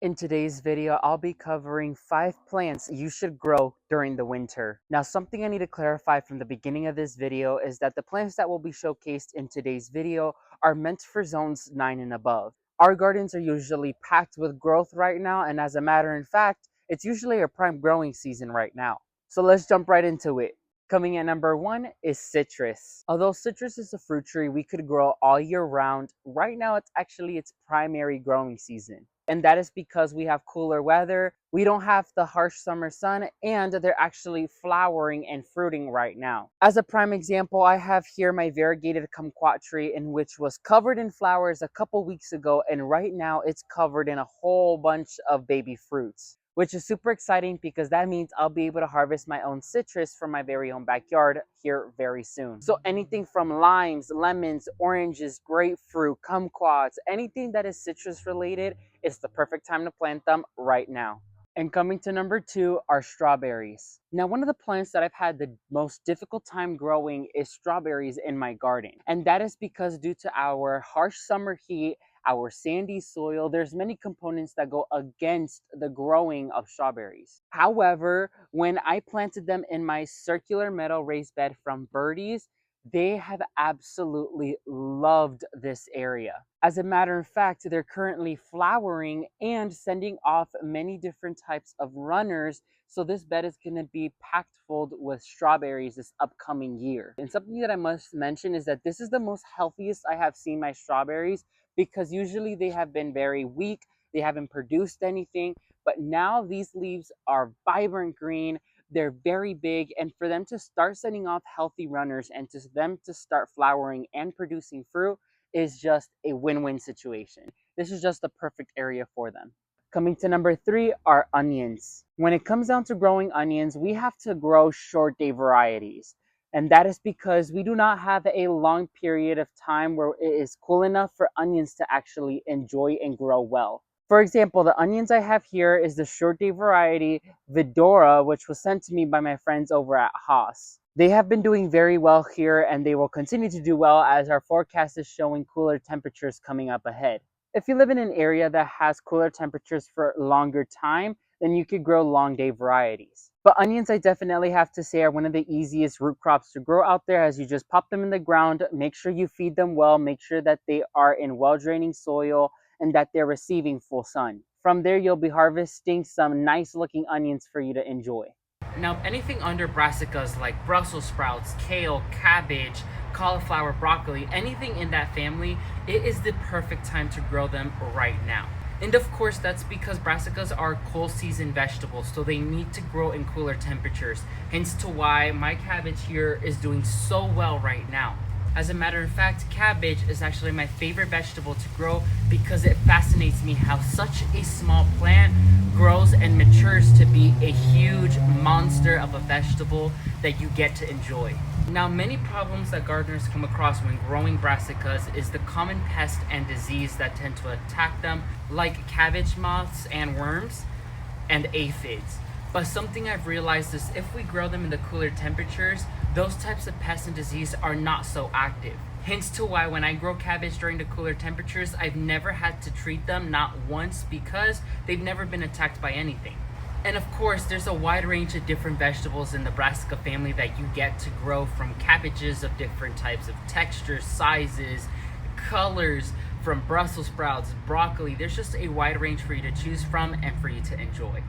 In today's video, I'll be covering 5 plants you should grow during the winter. Now, something I need to clarify from the beginning of this video is that the plants that will be showcased in today's video are meant for zones 9 and above. Our gardens are usually packed with growth right now, and as a matter of fact, it's usually a prime growing season right now. So let's jump right into it. Coming in number 1 is citrus. Although citrus is a fruit tree we could grow all year round, right now it's actually its primary growing season. And that is because we have cooler weather, we don't have the harsh summer sun, and they're actually flowering and fruiting right now. As a prime example, I have here my variegated kumquat tree, in which was covered in flowers a couple weeks ago, and right now it's covered in a whole bunch of baby fruits, which is super exciting because that means I'll be able to harvest my own citrus from my very own backyard here very soon. So anything from limes, lemons, oranges, grapefruit, kumquats, anything that is citrus related, it's the perfect time to plant them right now. And coming to number 2 are strawberries. Now, one of the plants that I've had the most difficult time growing is strawberries in my garden. And that is because due to our harsh summer heat, our sandy soil, there's many components that go against the growing of strawberries. However, when I planted them in my circular meadow raised bed from Birdies, they have absolutely loved this area. As a matter of fact, they're currently flowering and sending off many different types of runners. So this bed is going to be packed full with strawberries this upcoming year. And something that I must mention is that this is the most healthiest I have seen my strawberries, because usually they have been very weak, they haven't produced anything, but now these leaves are vibrant green, they're very big, and for them to start sending off healthy runners and to them to start flowering and producing fruit is just a win-win situation. This is just the perfect area for them. Coming to number 3 are onions. When it comes down to growing onions, we have to grow short day varieties. And that is because we do not have a long period of time where it is cool enough for onions to actually enjoy and grow well. For example, the onions I have here is the short day variety Vidora, which was sent to me by my friends over at Haas. They have been doing very well here, and they will continue to do well as our forecast is showing cooler temperatures coming up ahead. If you live in an area that has cooler temperatures for a longer time, then you could grow long day varieties. But onions, I definitely have to say, are one of the easiest root crops to grow out there, as you just pop them in the ground, make sure you feed them well, make sure that they are in well-draining soil, and that they're receiving full sun. From there, you'll be harvesting some nice looking onions for you to enjoy. Now, anything under brassicas like Brussels sprouts, kale, cabbage, cauliflower, broccoli, anything in that family, it is the perfect time to grow them right now. And of course, that's because brassicas are cold season vegetables, so they need to grow in cooler temperatures. Hence to why my cabbage here is doing so well right now. As a matter of fact, cabbage is actually my favorite vegetable to grow because it fascinates me how such a small plant grows and matures to be a huge monster of a vegetable that you get to enjoy. Now, many problems that gardeners come across when growing brassicas is the common pest and disease that tend to attack them, like cabbage moths and worms and aphids. But something I've realized is if we grow them in the cooler temperatures, those types of pests and disease are not so active. Hence to why when I grow cabbage during the cooler temperatures, I've never had to treat them, not once, because they've never been attacked by anything. And of course, there's a wide range of different vegetables in the brassica family that you get to grow, from cabbages of different types of textures, sizes, colors, from Brussels sprouts, broccoli. There's just a wide range for you to choose from and for you to enjoy.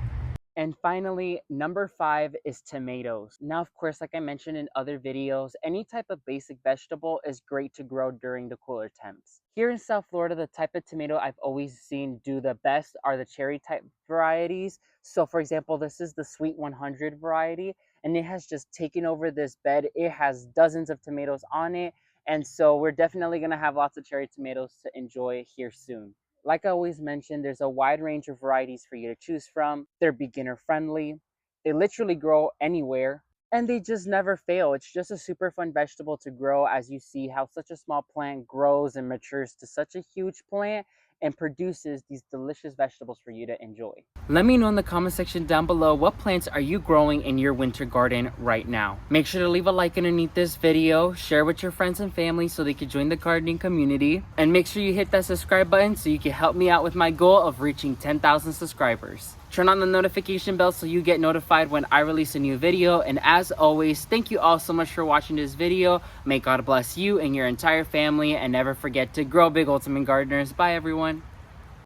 And finally, number 5 is tomatoes. Now, of course, like I mentioned in other videos, any type of basic vegetable is great to grow during the cooler temps. Here in South Florida, the type of tomato I've always seen do the best are the cherry type varieties. So for example, this is the Sweet 100 variety, and it has just taken over this bed. It has dozens of tomatoes on it. And so we're definitely gonna have lots of cherry tomatoes to enjoy here soon. Like I always mention, there's a wide range of varieties for you to choose from. They're beginner friendly. They literally grow anywhere, and they just never fail. It's just a super fun vegetable to grow, as you see how such a small plant grows and matures to such a huge plant. and produces these delicious vegetables for you to enjoy. Let me know in the comment section down below, what plants are you growing in your winter garden right now? Make sure to leave a like underneath this video, share with your friends and family so they can join the gardening community, and make sure you hit that subscribe button so you can help me out with my goal of reaching 10,000 subscribers. Turn on the notification bell so you get notified when I release a new video. And as always, thank you all so much for watching this video. May God bless you and your entire family, and never forget to grow big, Ultimate Gardeners. Bye everyone.